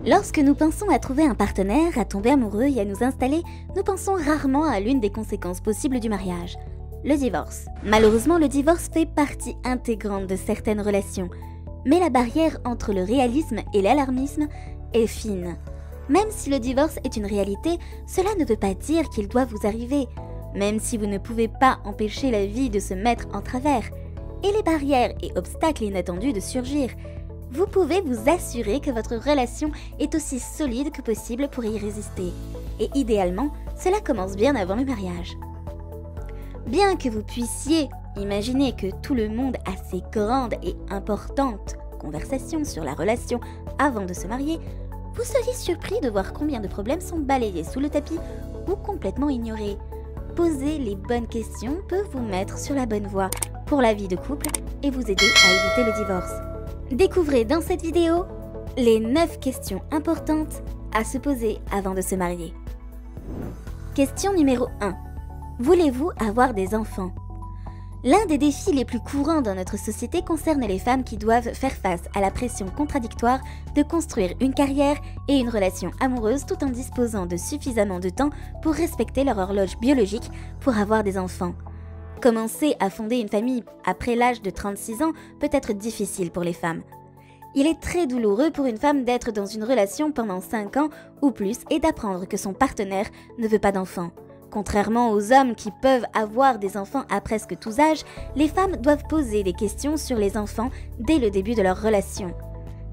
Lorsque nous pensons à trouver un partenaire, à tomber amoureux et à nous installer, nous pensons rarement à l'une des conséquences possibles du mariage, le divorce. Malheureusement, le divorce fait partie intégrante de certaines relations, mais la barrière entre le réalisme et l'alarmisme est fine. Même si le divorce est une réalité, cela ne veut pas dire qu'il doit vous arriver, même si vous ne pouvez pas empêcher la vie de se mettre en travers, et les barrières et obstacles inattendus de surgir. Vous pouvez vous assurer que votre relation est aussi solide que possible pour y résister. Et idéalement, cela commence bien avant le mariage. Bien que vous puissiez imaginer que tout le monde a ces grandes et importantes conversations sur la relation avant de se marier, vous seriez surpris de voir combien de problèmes sont balayés sous le tapis ou complètement ignorés. Poser les bonnes questions peut vous mettre sur la bonne voie pour la vie de couple et vous aider à éviter le divorce. Découvrez dans cette vidéo les 9 questions importantes à se poser avant de se marier. Question numéro 1. Voulez-vous avoir des enfants? L'un des défis les plus courants dans notre société concerne les femmes qui doivent faire face à la pression contradictoire de construire une carrière et une relation amoureuse tout en disposant de suffisamment de temps pour respecter leur horloge biologique pour avoir des enfants. Commencer à fonder une famille après l'âge de 36 ans peut être difficile pour les femmes. Il est très douloureux pour une femme d'être dans une relation pendant 5 ans ou plus et d'apprendre que son partenaire ne veut pas d'enfants. Contrairement aux hommes qui peuvent avoir des enfants à presque tous âges, les femmes doivent poser des questions sur les enfants dès le début de leur relation.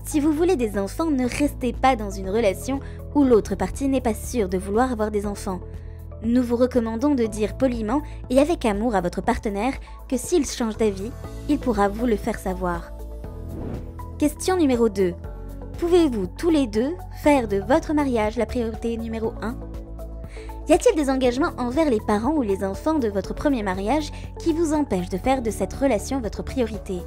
Si vous voulez des enfants, ne restez pas dans une relation où l'autre partie n'est pas sûre de vouloir avoir des enfants. Nous vous recommandons de dire poliment et avec amour à votre partenaire que s'il change d'avis, il pourra vous le faire savoir. Question numéro 2. Pouvez-vous tous les deux faire de votre mariage la priorité numéro 1? Y a-t-il des engagements envers les parents ou les enfants de votre premier mariage qui vous empêchent de faire de cette relation votre priorité?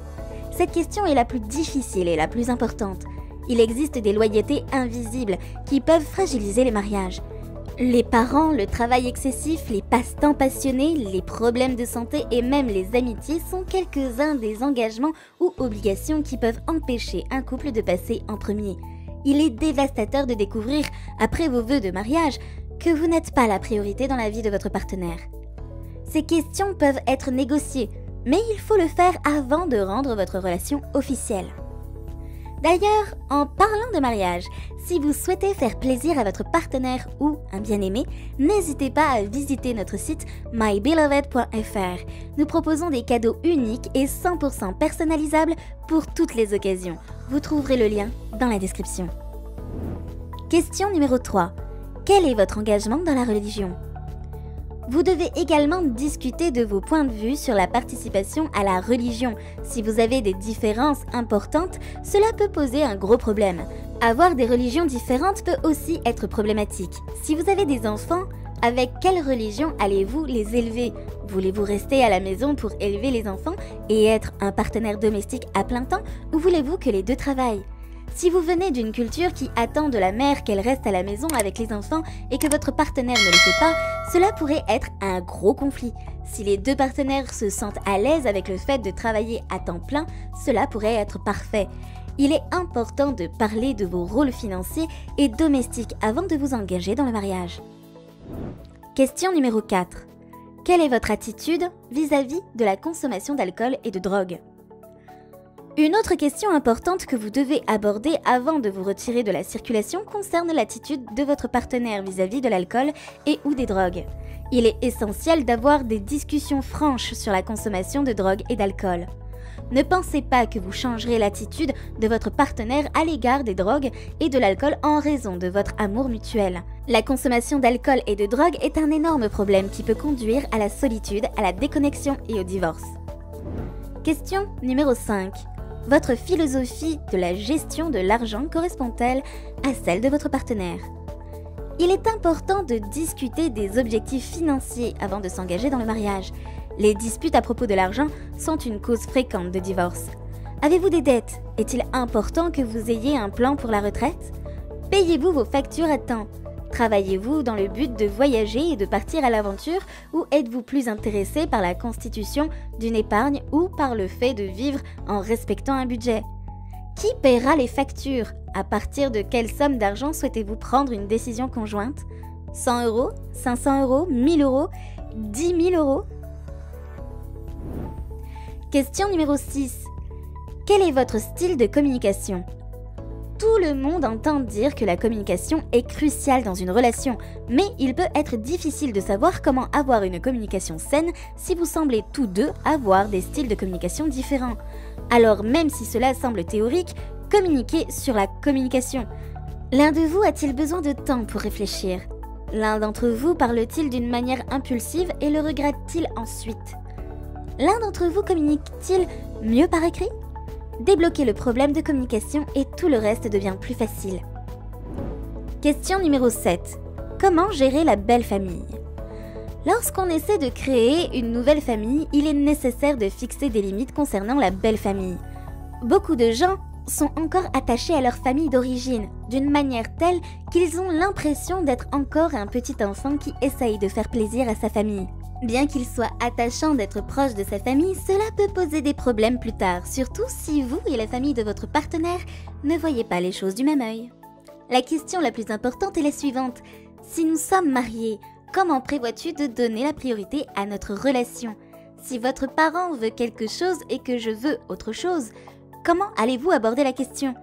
Cette question est la plus difficile et la plus importante. Il existe des loyautés invisibles qui peuvent fragiliser les mariages. Les parents, le travail excessif, les passe-temps passionnés, les problèmes de santé et même les amitiés sont quelques-uns des engagements ou obligations qui peuvent empêcher un couple de passer en premier. Il est dévastateur de découvrir, après vos vœux de mariage, que vous n'êtes pas la priorité dans la vie de votre partenaire. Ces questions peuvent être négociées, mais il faut le faire avant de rendre votre relation officielle. D'ailleurs, en parlant de mariage, si vous souhaitez faire plaisir à votre partenaire ou un bien-aimé, n'hésitez pas à visiter notre site mybeloved.fr. Nous proposons des cadeaux uniques et 100% personnalisables pour toutes les occasions. Vous trouverez le lien dans la description. Question numéro 3. Quel est votre engagement dans la religion? Vous devez également discuter de vos points de vue sur la participation à la religion. Si vous avez des différences importantes, cela peut poser un gros problème. Avoir des religions différentes peut aussi être problématique. Si vous avez des enfants, avec quelle religion allez-vous les élever? Voulez-vous rester à la maison pour élever les enfants et être un partenaire domestique à plein temps ou voulez-vous que les deux travaillent? Si vous venez d'une culture qui attend de la mère qu'elle reste à la maison avec les enfants et que votre partenaire ne le fait pas, cela pourrait être un gros conflit. Si les deux partenaires se sentent à l'aise avec le fait de travailler à temps plein, cela pourrait être parfait. Il est important de parler de vos rôles financiers et domestiques avant de vous engager dans le mariage. Question numéro 4. Quelle est votre attitude vis-à-vis de la consommation d'alcool et de drogue? Une autre question importante que vous devez aborder avant de vous retirer de la circulation concerne l'attitude de votre partenaire vis-à-vis de l'alcool et ou des drogues. Il est essentiel d'avoir des discussions franches sur la consommation de drogue et d'alcool. Ne pensez pas que vous changerez l'attitude de votre partenaire à l'égard des drogues et de l'alcool en raison de votre amour mutuel. La consommation d'alcool et de drogue est un énorme problème qui peut conduire à la solitude, à la déconnexion et au divorce. Question numéro 5. Votre philosophie de la gestion de l'argent correspond-elle à celle de votre partenaire? Il est important de discuter des objectifs financiers avant de s'engager dans le mariage. Les disputes à propos de l'argent sont une cause fréquente de divorce. Avez-vous des dettes? Est-il important que vous ayez un plan pour la retraite? Payez-vous vos factures à temps? Travaillez-vous dans le but de voyager et de partir à l'aventure ou êtes-vous plus intéressé par la constitution d'une épargne ou par le fait de vivre en respectant un budget? Qui paiera les factures? À partir de quelle somme d'argent souhaitez-vous prendre une décision conjointe? 100 euros, 500 euros, 1000 euros, 10 000 euros? Question numéro 6. Quel est votre style de communication? Tout le monde entend dire que la communication est cruciale dans une relation, mais il peut être difficile de savoir comment avoir une communication saine si vous semblez tous deux avoir des styles de communication différents. Alors même si cela semble théorique, communiquez sur la communication. L'un de vous a-t-il besoin de temps pour réfléchir? L'un d'entre vous parle-t-il d'une manière impulsive et le regrette-t-il ensuite? L'un d'entre vous communique-t-il mieux par écrit? Débloquez le problème de communication et tout le reste devient plus facile. Question numéro 7. Comment gérer la belle famille? Lorsqu'on essaie de créer une nouvelle famille, il est nécessaire de fixer des limites concernant la belle famille. Beaucoup de gens sont encore attachés à leur famille d'origine, d'une manière telle qu'ils ont l'impression d'être encore un petit enfant qui essaye de faire plaisir à sa famille. Bien qu'il soit attachant d'être proche de sa famille, cela peut poser des problèmes plus tard, surtout si vous et la famille de votre partenaire ne voyez pas les choses du même œil. La question la plus importante est la suivante. Si nous sommes mariés, comment prévois-tu de donner la priorité à notre relation? Si votre parent veut quelque chose et que je veux autre chose, comment allez-vous aborder la question?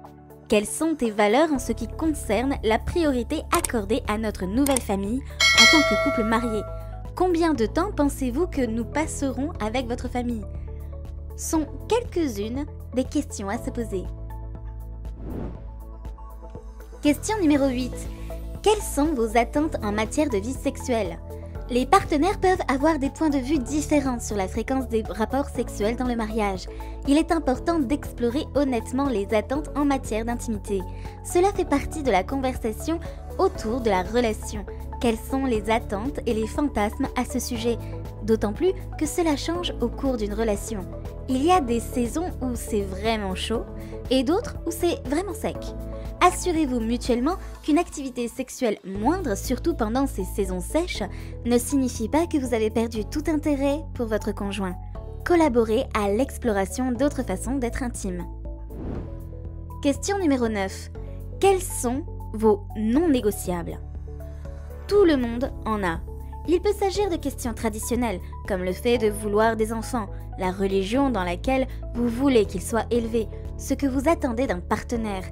Quelles sont tes valeurs en ce qui concerne la priorité accordée à notre nouvelle famille en tant que couple marié? Combien de temps pensez-vous que nous passerons avec votre famille? Sont quelques-unes des questions à se poser. Question numéro 8. Quelles sont vos attentes en matière de vie sexuelle? Les partenaires peuvent avoir des points de vue différents sur la fréquence des rapports sexuels dans le mariage. Il est important d'explorer honnêtement les attentes en matière d'intimité. Cela fait partie de la conversation autour de la relation. Quelles sont les attentes et les fantasmes à ce sujet? D'autant plus que cela change au cours d'une relation. Il y a des saisons où c'est vraiment chaud et d'autres où c'est vraiment sec. Assurez-vous mutuellement qu'une activité sexuelle moindre, surtout pendant ces saisons sèches, ne signifie pas que vous avez perdu tout intérêt pour votre conjoint. Collaborez à l'exploration d'autres façons d'être intime. Question numéro 9. Quels sont vos non négociables? Tout le monde en a. Il peut s'agir de questions traditionnelles, comme le fait de vouloir des enfants, la religion dans laquelle vous voulez qu'ils soient élevés, ce que vous attendez d'un partenaire.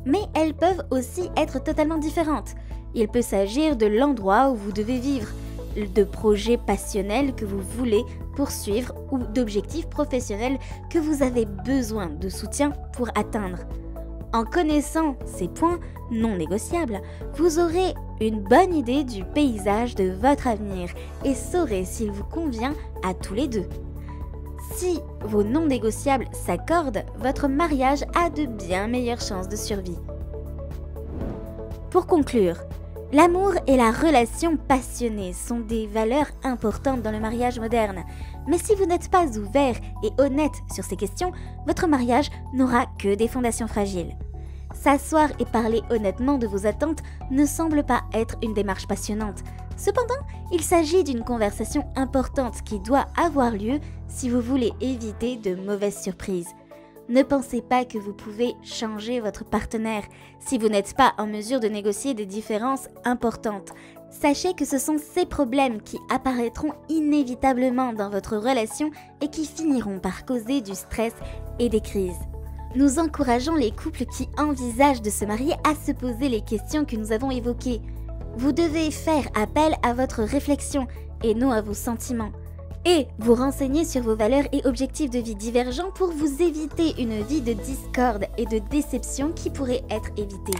Mais elles peuvent aussi être totalement différentes. Il peut s'agir de l'endroit où vous devez vivre, de projets passionnels que vous voulez poursuivre ou d'objectifs professionnels que vous avez besoin de soutien pour atteindre. En connaissant ces points non négociables, vous aurez une bonne idée du paysage de votre avenir et saurez s'il vous convient à tous les deux. Si vos non négociables s'accordent, votre mariage a de bien meilleures chances de survie. Pour conclure, l'amour et la relation passionnée sont des valeurs importantes dans le mariage moderne. Mais si vous n'êtes pas ouvert et honnête sur ces questions, votre mariage n'aura que des fondations fragiles. S'asseoir et parler honnêtement de vos attentes ne semble pas être une démarche passionnante. Cependant, il s'agit d'une conversation importante qui doit avoir lieu si vous voulez éviter de mauvaises surprises. Ne pensez pas que vous pouvez changer votre partenaire si vous n'êtes pas en mesure de négocier des différences importantes. Sachez que ce sont ces problèmes qui apparaîtront inévitablement dans votre relation et qui finiront par causer du stress et des crises. Nous encourageons les couples qui envisagent de se marier à se poser les questions que nous avons évoquées. Vous devez faire appel à votre réflexion et non à vos sentiments. Et vous renseigner sur vos valeurs et objectifs de vie divergents pour vous éviter une vie de discorde et de déception qui pourrait être évitée.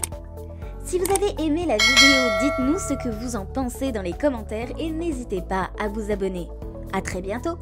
Si vous avez aimé la vidéo, dites-nous ce que vous en pensez dans les commentaires et n'hésitez pas à vous abonner. À très bientôt!